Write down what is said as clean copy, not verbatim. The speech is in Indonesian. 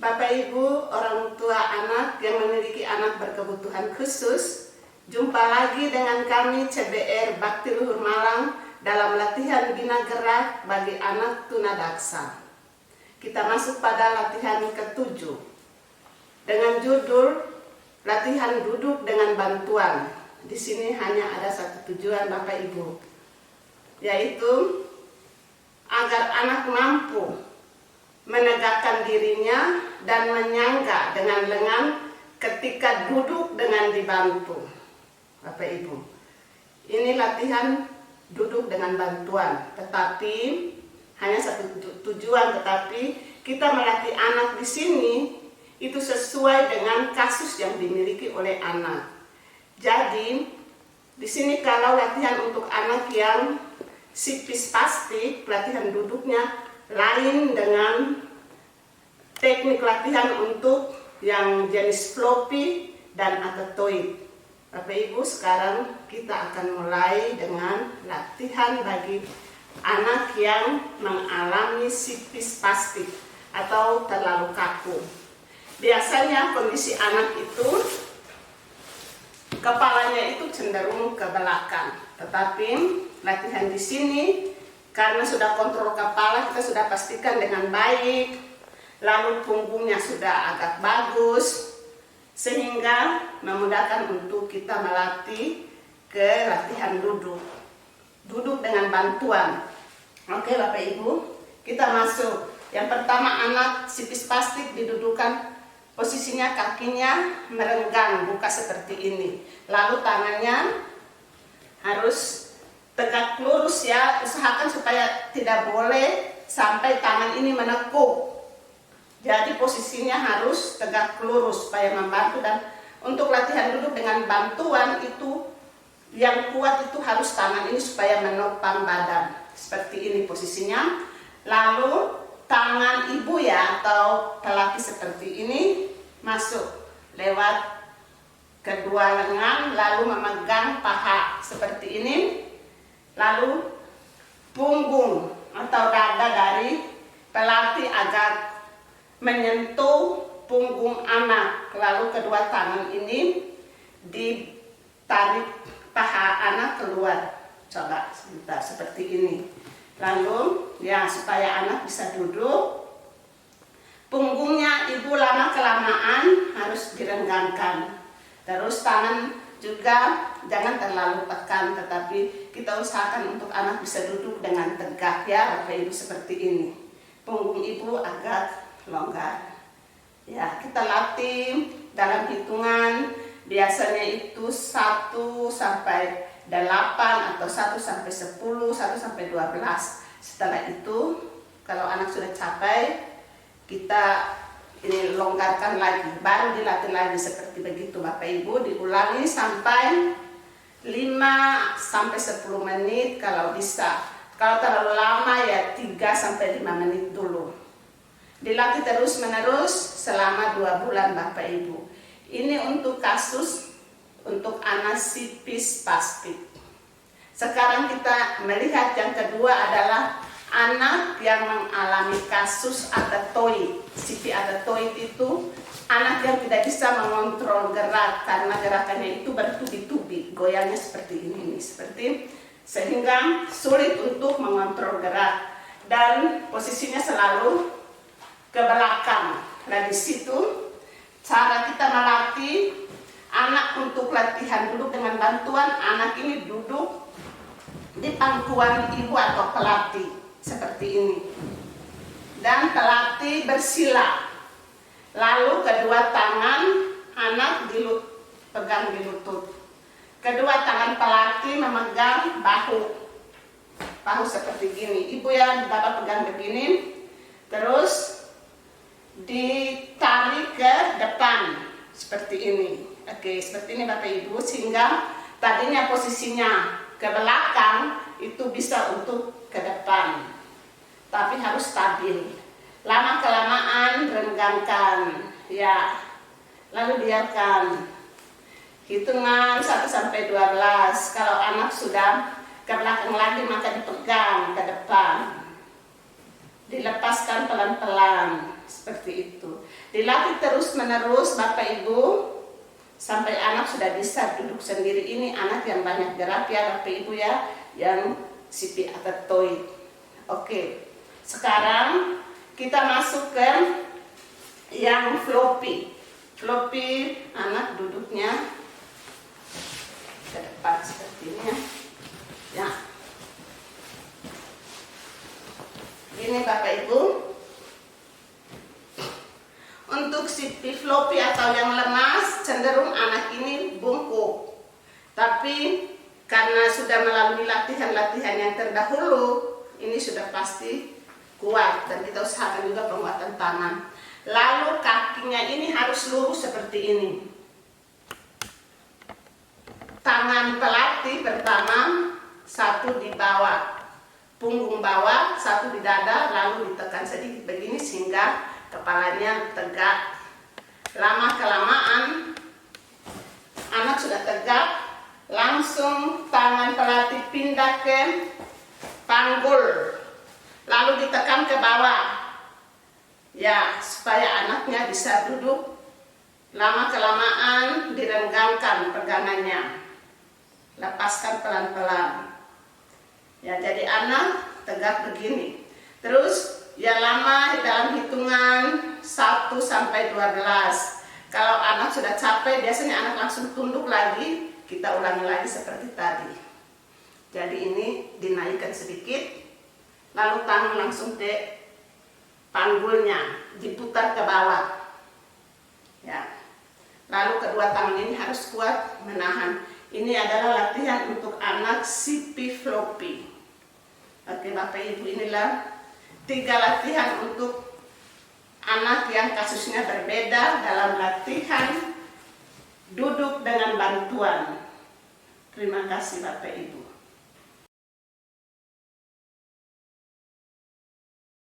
Bapak Ibu, orang tua anak yang memiliki anak berkebutuhan khusus, jumpa lagi dengan kami CBR Bakti Luhur Malang dalam latihan bina gerak bagi anak tunadaksa. Kita masuk pada latihan ke-7 dengan judul latihan duduk dengan bantuan. Di sini hanya ada satu tujuan Bapak Ibu, yaitu agar anak mampu menegakkan dirinya dan menyangga dengan lengan ketika duduk dengan dibantu. Bapak Ibu, ini latihan duduk dengan bantuan, tetapi hanya satu tujuan, tetapi kita melatih anak di sini itu sesuai dengan kasus yang dimiliki oleh anak. Jadi di sini kalau latihan untuk anak yang psikis spastik, latihan duduknya lain dengan teknik latihan untuk yang jenis floppy dan adaptoid. Bapak Ibu, sekarang kita akan mulai dengan latihan bagi anak yang mengalami psikis spastik atau terlalu kaku. Biasanya kondisi anak itu kepalanya itu cenderung ke belakang, tetapi latihan di sini karena sudah kontrol kepala, kita sudah pastikan dengan baik, lalu punggungnya sudah agak bagus, sehingga memudahkan untuk kita melatih ke latihan duduk dengan bantuan. Oke Bapak Ibu, kita masuk. Yang pertama, anak psikis spastik didudukan posisinya, kakinya merenggang, buka seperti ini, lalu tangannya harus tegak lurus ya, usahakan supaya tidak boleh sampai tangan ini menekuk. Jadi posisinya harus tegak lurus supaya membantu. Dan untuk latihan duduk dengan bantuan itu yang kuat itu harus tangan ini supaya menopang badan. Seperti ini posisinya. Lalu tangan ibu ya atau pelaki seperti ini masuk lewat kedua lengan, lalu memegang paha seperti ini. Lalu punggung atau dada dari pelatih agak menyentuh punggung anak. Lalu kedua tangan ini ditarik paha anak keluar. Coba sebentar seperti ini. Lalu ya supaya anak bisa duduk, punggungnya ibu lama kelamaan harus direnggangkan. Terus tangan juga jangan terlalu tekan, tetapi kita usahakan untuk anak bisa duduk dengan tegak ya Bapak Ibu, seperti ini. Punggung ibu agak longgar. Ya, kita latih dalam hitungan biasanya itu 1 sampai 8 atau 1 sampai 10, 1 sampai 12. Setelah itu kalau anak sudah capai, kita ini longgarkan lagi, baru dilatih lagi seperti begitu Bapak Ibu. Diulangi sampai 5 sampai 10 menit kalau bisa. Kalau terlalu lama ya 3 sampai 5 menit dulu. Dilatih terus menerus selama 2 bulan Bapak Ibu. Ini untuk kasus untuk anak psikis spastik. Sekarang kita melihat yang kedua adalah anak yang mengalami kasus adaptoid. Psikis adaptoid itu anak yang tidak bisa mengontrol gerak karena gerakannya itu bertubi-tubi, goyangnya seperti ini, sehingga sulit untuk mengontrol gerak dan posisinya selalu ke belakang. Nah di situ cara kita melatih anak untuk latihan duduk dengan bantuan. Anak ini duduk di pangkuan ibu atau pelatih seperti ini, dan pelatih bersila. Lalu kedua tangan anak pegang di lutut. Kedua tangan pelatih memegang bahu seperti gini. Ibu yang dapat pegang begini, terus ditarik ke depan seperti ini. Oke, seperti ini Bapak Ibu, sehingga tadinya posisinya ke belakang itu bisa untuk ke depan, tapi harus stabil. Lama kelamaan renggangkan ya, lalu biarkan hitungan 1 sampai 12. Kalau anak sudah ke belakang lagi maka dipegang ke depan, dilepaskan pelan-pelan seperti itu. Dilatih terus menerus Bapak Ibu sampai anak sudah bisa duduk sendiri. Ini anak yang banyak gerak ya Bapak Ibu ya, yang sipicatoid. Oke, sekarang kita masuk ke yang floppy. Floppy anak duduknya ke depan seperti ini ya. Ini Bapak Ibu. Untuk si floppy atau yang lemas, cenderung anak ini bungkuk. Tapi karena sudah melalui latihan-latihan yang terdahulu, ini sudah pasti kuat. Dan kita usahakan juga penguatan tangan. Lalu kakinya ini harus lurus seperti ini. Tangan pelatih pertama, satu di bawah punggung bawah, satu di dada, lalu ditekan sedikit begini sehingga kepalanya tegak. Lama-kelamaan anak sudah tegak, langsung tangan pelatih pindah ke panggul, lalu ditekan ke bawah ya, supaya anaknya bisa duduk. Lama-kelamaan direnggangkan pegangannya, lepaskan pelan-pelan ya, jadi anak tegak begini. Terus ya lama dalam hitungan 1 sampai 12. Kalau anak sudah capek, biasanya anak langsung tunduk lagi, kita ulangi lagi seperti tadi. Jadi ini dinaikkan sedikit, lalu tangan langsung ke panggulnya, diputar ke bawah ya. Lalu kedua tangan ini harus kuat menahan. Ini adalah latihan untuk anak CP floppy. Oke Bapak Ibu, inilah 3 latihan untuk anak yang kasusnya berbeda dalam latihan duduk dengan bantuan. Terima kasih Bapak Ibu.